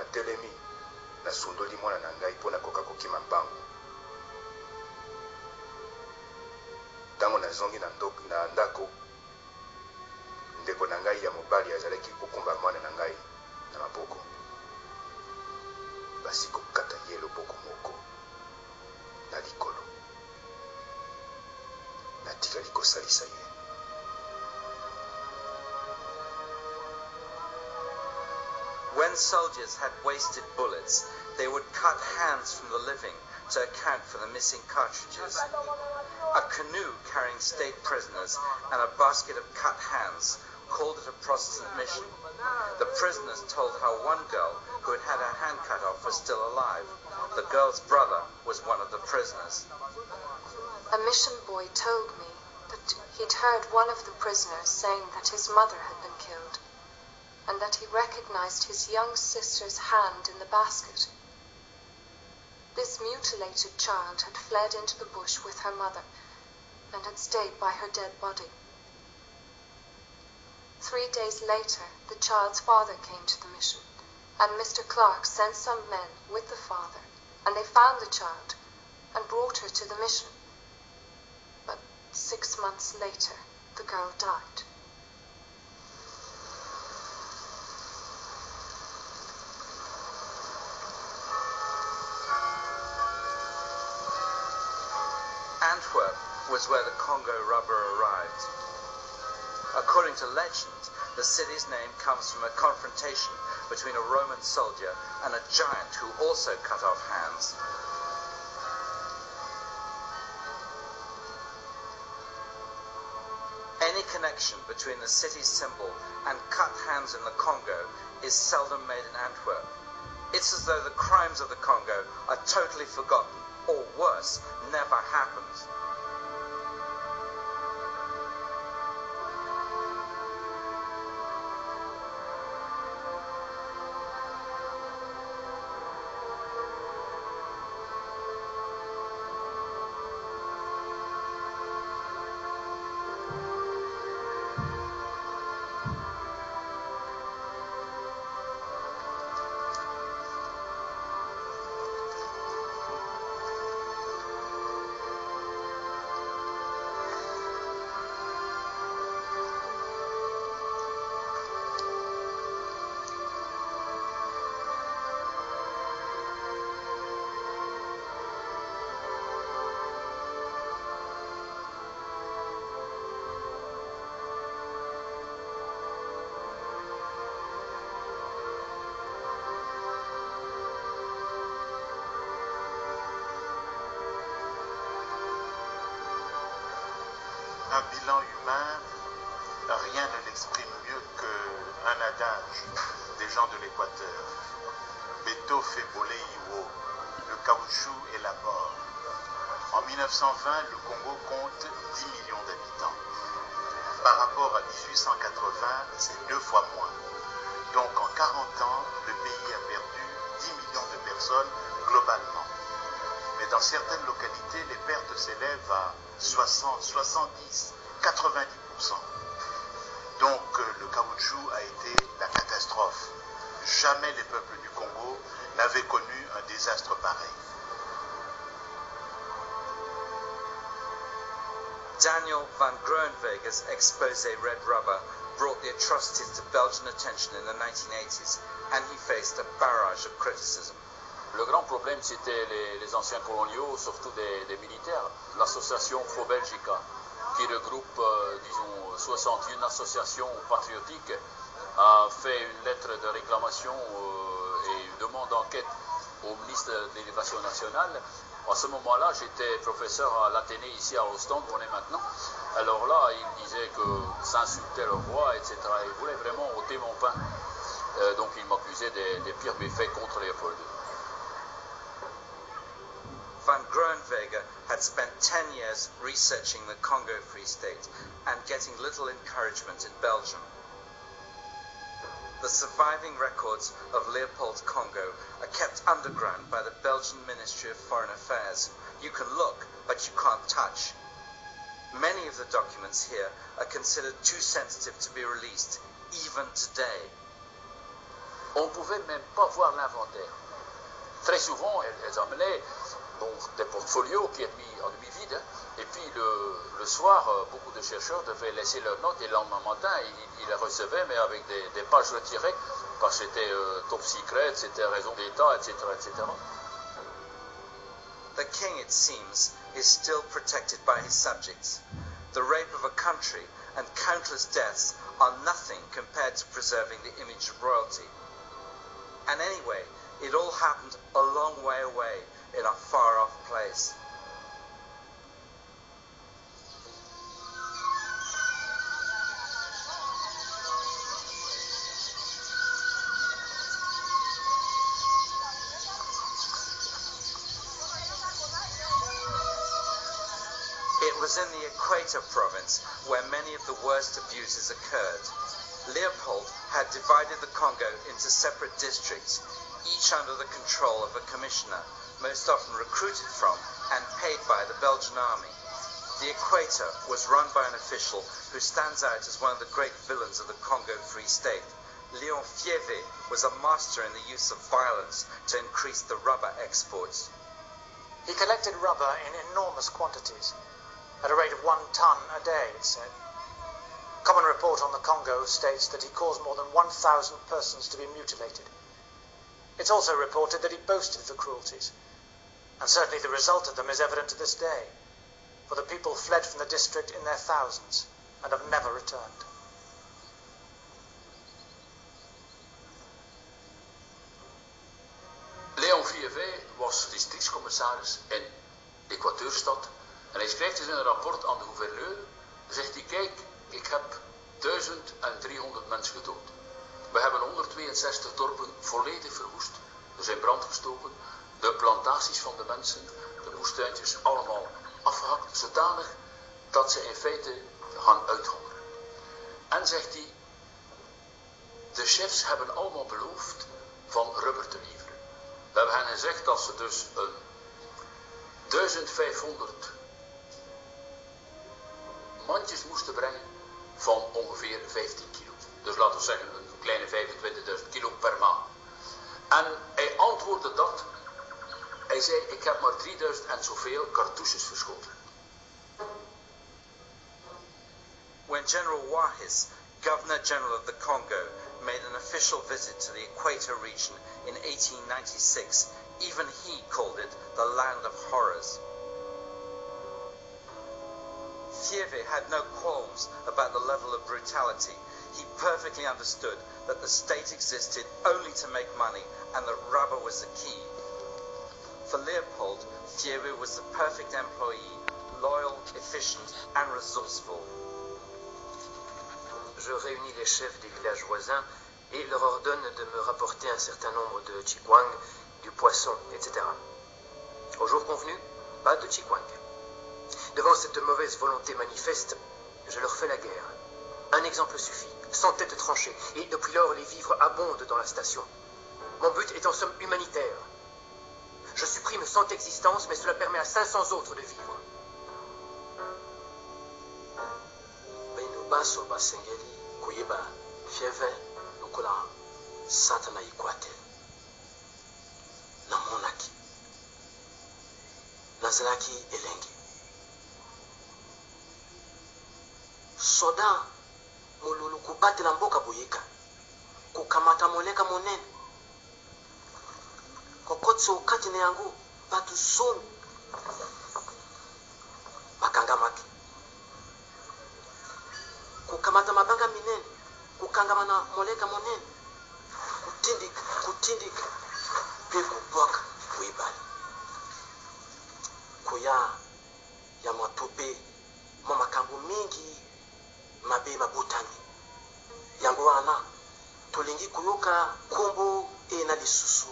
natelemi nasundoli mwana na ngai mpo nakoka kokima mbangu. Ntango nazongi na ndako, ndeko na ngai ya mobali azalaki kokumba mwana na ngai na maboko. Basi kokata ye loboko moko na likolo. Natikali kosalisa ye. When soldiers had wasted bullets, they would cut hands from the living to account for the missing cartridges. A canoe carrying state prisoners and a basket of cut hands called it a Protestant mission. The prisoners told how one girl who had had her hand cut off was still alive. The girl's brother was one of the prisoners. A mission boy told me that he'd heard one of the prisoners saying that his mother had been killed, and that he recognized his young sister's hand in the basket. This mutilated child had fled into the bush with her mother and had stayed by her dead body. 3 days later, the child's father came to the mission, and Mr. Clark sent some men with the father, and they found the child and brought her to the mission. But 6 months later, the girl died. Antwerp was where the Congo rubber arrived. According to legend, the city's name comes from a confrontation between a Roman soldier and a giant who also cut off hands. Any connection between the city's symbol and cut hands in the Congo is seldom made in Antwerp. It's as though the crimes of the Congo are totally forgotten, or worse, never happened. Un bilan humain, rien ne l'exprime mieux qu'un adage des gens de l'Équateur. Beto fait boler Iwo, le caoutchouc et la mort. En 1920, le Congo compte 10 millions d'habitants. Par rapport à 1880, c'est 2 fois moins. Donc en 40 ans, le pays a perdu 10 millions de personnes globalement. Mais dans certaines localités, les pertes s'élèvent à 60, 70, 90%. Donc le caoutchouc a été la catastrophe. Jamais les peuples du Congo n'avaient connu un désastre pareil. Daniel van Groenwegen's exposé Red Rubber brought the atrocities to Belgian attention in the 1980s, and he faced a barrage of criticism. Le grand problème, c'était les anciens coloniaux, surtout des militaires. L'association Pro-Belgica, qui regroupe, disons, 61 associations patriotiques, a fait une lettre de réclamation et une demande d'enquête au ministre de l'Éducation nationale. À ce moment-là, j'étais professeur à l'Athénée ici à Ostende, où on est maintenant. Alors là, il disait que ça insultait le roi, etc. Il voulait vraiment ôter mon pain. Donc il m'accusait des pires méfaits contre Leopold. Van Groenwegen had spent 10 years researching the Congo Free State and getting little encouragement in Belgium. The surviving records of Leopold's Congo are kept underground by the Belgian Ministry of Foreign Affairs. You can look, but you can't touch. Many of the documents here are considered too sensitive to be released, even today. on ne pouvait même pas voir l'inventaire. Très souvent, elles amenaient des portfolios qui étaient mis en demi-vide, hein, et puis le soir, beaucoup de chercheurs devaient laisser leurs notes, et le lendemain matin, ils les recevaient, mais avec des pages retirées, parce que c'était top secret, c'était raison d'État, etc., etc. The king, it seems, is still protected by his subjects. The rape of a country and countless deaths are nothing compared to preserving the image of royalty. And anyway, it all happened a long way away in a far-off place. It was in the Equator province where many of the worst abuses occurred. Leopold had divided the Congo into separate districts, each under the control of a commissioner, most often recruited from and paid by the Belgian army. The Equator was run by an official who stands out as one of the great villains of the Congo Free State. Leopold was a master in the use of violence to increase the rubber exports. He collected rubber in enormous quantities, at a rate of 1 ton a day, it said. Common report on the Congo states that he caused more than 1,000 persons to be mutilated. It's also reported that he boasted of the cruelties, and certainly the result of them is evident to this day, for the people fled from the district in their thousands and have never returned. Leopold was districtscommissaris in Equateurstad en hij schrijft dus in een rapport aan de gouverneur, zegt hij, kijk, ik heb 1300 mensen gedood. We hebben 162 dorpen volledig verwoest. Er zijn brand gestoken. De plantaties van de mensen, de moestuintjes, allemaal afgehakt. Zodanig dat ze in feite gaan uithongeren. En zegt hij, de chefs hebben allemaal beloofd van rubber te leveren. We hebben hen gezegd dat ze dus een 1500 mandjes moesten brengen van ongeveer 15 kilo. Dus laten we zeggen een kleine 25.000 kilo per maand. En hij antwoordde dat. Hij zei, ik heb maar 3000 en zoveel cartouches verschoten. When General Wahis, Governor-General of the Congo, made an official visit to the Equator region in 1896, even he called it the land of horrors. Thieve had no qualms about the level of brutality. He perfectly understood that the state existed only to make money and that rubber was the key. For Leopold, Thieve was the perfect employee, loyal, efficient and resourceful. Je réunis les chefs des villages voisins et leur ordonne de me rapporter un certain nombre de chikwang, du poisson, etc. Au jour convenu, pas de chikwang. Devant cette mauvaise volonté manifeste, je leur fais la guerre. Un exemple suffit, 100 têtes tranchées, et depuis lors les vivres abondent dans la station. Mon but est en somme humanitaire. Je supprime 100 existences, mais cela permet à 500 autres de vivre. Baso basengeli kuyiba fieve nukula satana ikwate namonaki nazalaki elengi soda mululu kubatela mboka boyeka kukamata moleka monene kokotso ukati na yango batu somi bakangamaki kukamata mabanga minene kukangama na moleka monene kutindika pe kubwaka kuibali kuya ya matope mo makambo mingi mabe mabutani yango wana tolingi kuyoka kombo e na lisusu